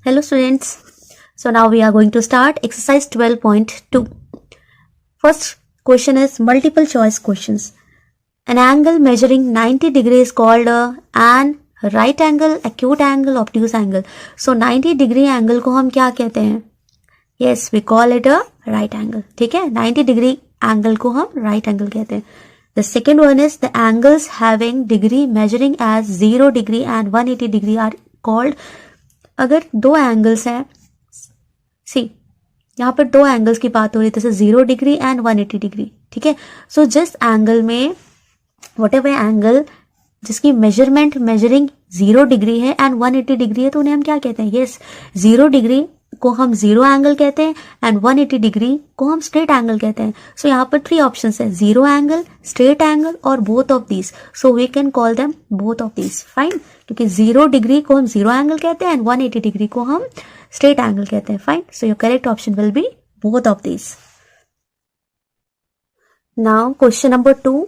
Hello students. So now we are going to start exercise 12.2. First question is multiple choice questions. An angle measuring 90 degrees is called an right angle, acute angle, obtuse angle. So 90 degree angle को हम क्या कहते हैं? Yes, we call it a right angle. ठीक है, 90 degree angle को हम right angle कहते हैं. The second one is the angles having degree measuring as 0 degree and 180 degree are called. अगर दो एंगल्स हैं, सी यहाँ पर दो एंगल्स की बात हो रही है, जैसे 0 डिग्री एंड 180 डिग्री. ठीक है, सो जिस एंगल में वट एवर एंगल जिसकी मेजरमेंट मेजरिंग 0 डिग्री है एंड 180 डिग्री है, तो उन्हें हम क्या कहते हैं? यस, 0 डिग्री को हम जीरो एंगल कहते हैं एंड 180 डिग्री को हम स्ट्रेट एंगल कहते हैं. सो यहाँ पर 3 ऑप्शंस है, जीरो एंगल, स्ट्रेट एंगल और both of these. So we can call them both of these. Fine, क्योंकि 0 डिग्री को हम जीरो एंगल कहते हैं एंड 180 डिग्री को हम स्ट्रेट एंगल कहते हैं. Fine, so your correct option will be both of these. Now question number 2,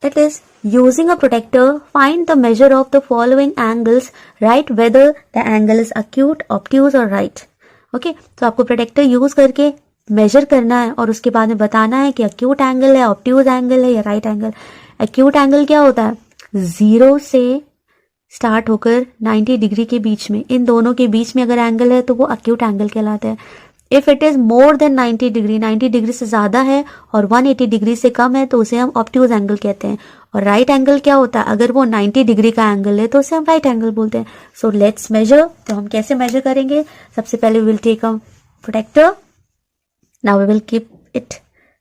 it is using a protector find the measure of the following angles, write whether the angle is acute, obtuse or right. Okay, तो आपको protector use करके major करना है और उसके बाद में बताना है कि एक्यूट एंगल है, ऑब्ट्यूज एंगल है या राइट एंगल. एक्यूट एंगल क्या होता है? 0 से स्टार्ट होकर 90 डिग्री के बीच में, इन दोनों के बीच में अगर एंगल है तो वो एक्यूट एंगल कहलाता है. If it is more than 90 degree, 90 degree से ज्यादा है और 180 डिग्री से कम है, तो उसे हम ऑब्ट्यूज एंगल कहते हैं. और राइट एंगल क्या होता है? अगर वो 90 डिग्री का एंगल है तो उसे हम राइट एंगल बोलते हैं. So let's measure. तो हम कैसे मेजर करेंगे? सबसे पहले we will take a protractor. Now we will keep it.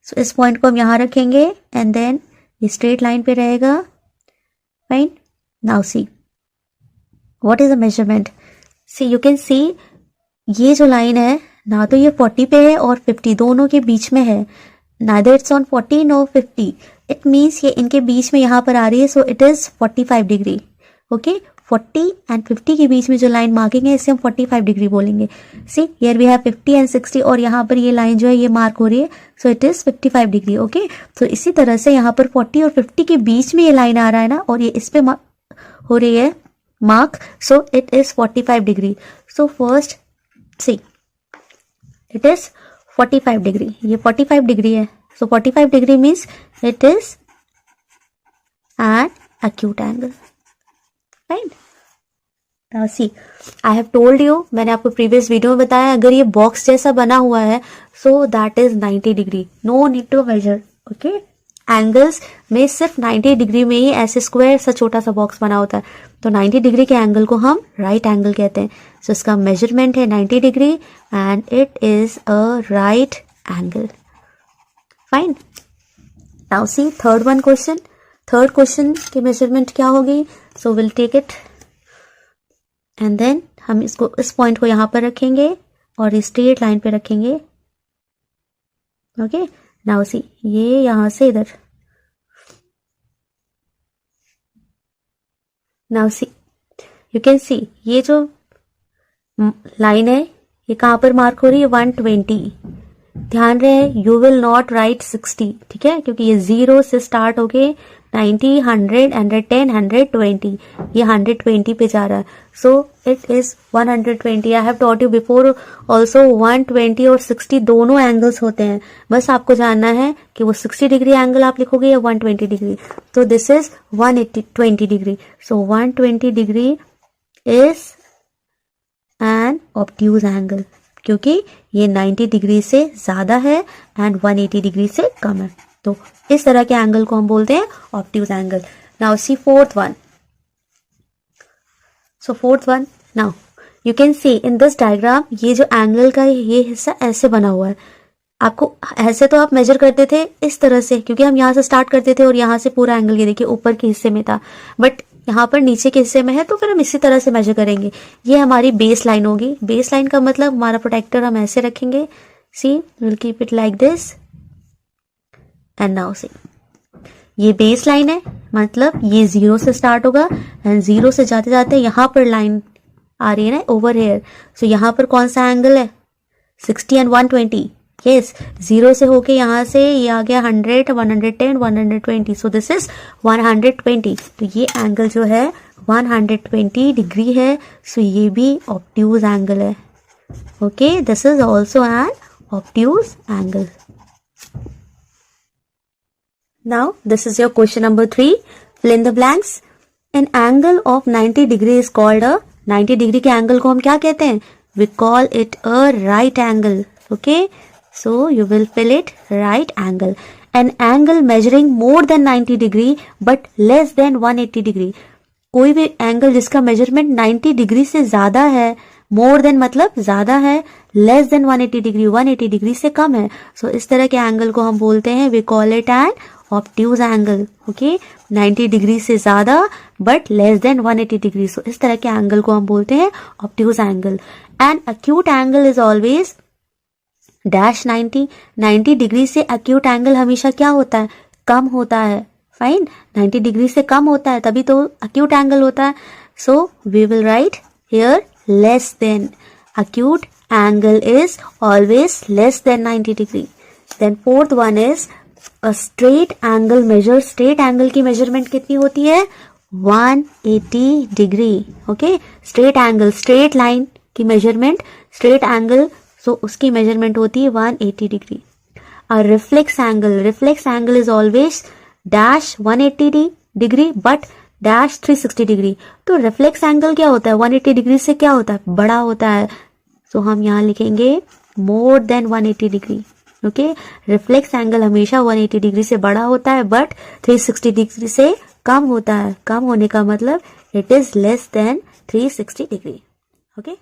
So इस पॉइंट को हम यहाँ रखेंगे एंड देन ये स्ट्रेट लाइन पे रहेगा. Fine, now see what is the measurement. See you can see ये जो लाइन है ना, तो ये 40 पे है और 50 दोनों के बीच में है. Neither it's on 40 no 50. It means ये इनके बीच में यहाँ पर आ रही है. So it is 45 degree. Okay, 40 and 50 के बीच में जो लाइन मार्किंग है इसे हम 45 डिग्री बोलेंगे. See here we have 50 and 60 और यहाँ पर ये लाइन जो है ये मार्क हो रही है. So it is 55 degree. Okay, तो इसी तरह से यहाँ पर 40 और 50 के बीच में ये लाइन आ रहा है ना, और ये इस पे हो रही है mark. So it is 45 degree. So first see it is 45 degree. ये 45 डिग्री है. So 45 degree means it is an acute angle. Fine. Now see, I have told you, मैंने आपको प्रीवियस वीडियो में बताया, अगर ये बॉक्स जैसा बना हुआ है so that is 90 degree. No need to measure. Okay? Angles में सिर्फ 90 डिग्री में ही ऐसे स्क्वायर सा छोटा सा बॉक्स बना होता है. तो 90 डिग्री के एंगल को हम राइट एंगल कहते हैं. सो इसका मेजरमेंट है 90 degree and it is a right angle. Fine, now see third one question. Third question की मेजरमेंट क्या होगी? So will take it and then हम इसको इस पॉइंट को यहाँ पर रखेंगे और इस स्ट्रेट लाइन पे रखेंगे. ओके, नाउ सी ये यहां से इधर. Now see you can see ये जो लाइन है ये कहां पर मार्क हो रही है? 120. ध्यान रहे यू विल नॉट राइट 60. ठीक है, क्योंकि ये 0 से स्टार्ट होके 90, 100, 110, 120, ये 120 पे जा रहा है. So it is 120. I have taught you before also 120 और 60 दोनों एंगल्स होते हैं. बस आपको जानना है कि वो 60 डिग्री एंगल आप लिखोगे या 120 डिग्री. तो this is 120 degree. So 120 degree is an obtuse angle, क्योंकि ये 90 डिग्री से ज्यादा है एंड 180 डिग्री से कम है. तो इस तरह के एंगल को हम बोलते हैं obtuse angle. Now C fourth one. So fourth one, now you can C in this diagram ये जो एंगल का ये हिस्सा ऐसे बना हुआ है. आपको ऐसे तो आप मेजर करते थे इस तरह से, क्योंकि हम यहाँ से स्टार्ट करते थे और यहाँ से पूरा एंगल ये देखिए ऊपर के हिस्से में था, बट यहाँ पर नीचे के हिस्से में है, तो फिर हम इसी तरह से मेजर करेंगे. ये हमारी बेस लाइन होगी. बेस लाइन का मतलब हमारा प्रोटेक्टर हम ऐसे रखेंगे. See will keep it like this and now see ये बेस लाइन है, मतलब ये 0 से स्टार्ट होगा एंड 0 से जाते जाते यहाँ पर लाइन आ रही है ना ओवर हेयर. सो यहाँ पर कौन सा एंगल है? 60 एंड 120. यस, 0 से होके यहाँ से ये आ गया 100, 110, 120. So this is 120. तो ये एंगल जो है 120 डिग्री है, सो ये भी ऑब्ट्यूज एंगल है. Okay, this is also an obtuse angle. Now, this is your question number 3. Fill in the blanks. An angle of 90 degree is called a 90 degree के angle को हम क्या कहते हैं? We call it a right angle. Okay? So, you will fill it right angle. An angle measuring more than 90 degree but less than 180 degree. कोई भी angle जिसका measurement 90 degree से ज्यादा है, मोर देन मतलब ज्यादा है, लेस देन 180 डिग्री 180 डिग्री से कम है, सो इस तरह के एंगल को हम बोलते हैं, we call it an obtuse angle. Okay, 90 degree से ज्यादा but less than 180 degree, so इस तरह के एंगल को हम बोलते हैं obtuse angle. And acute angle is always dash 90 degree से एक्यूट एंगल हमेशा क्या होता है? कम होता है. फाइन, 90 डिग्री से कम होता है तभी तो एक्यूट एंगल होता है. So we will write here less than. acute angle is always less than 90 degree. Then fourth one is a straight angle measure. Straight angle की measurement कितनी होती है? 180 degree. Okay, straight angle, straight line की measurement, straight angle, so उसकी measurement होती है 180 degree. A reflex angle is always dash 180 degree but dash 360 degree. तो reflex angle क्या होता है? 180 डिग्री से क्या होता है? बड़ा होता है. सो हम यहाँ लिखेंगे more than 180 degree. Okay, reflex angle हमेशा 180 डिग्री से बड़ा होता है बट 360 डिग्री से कम होता है. कम होने का मतलब it is less than 360 degree. Okay.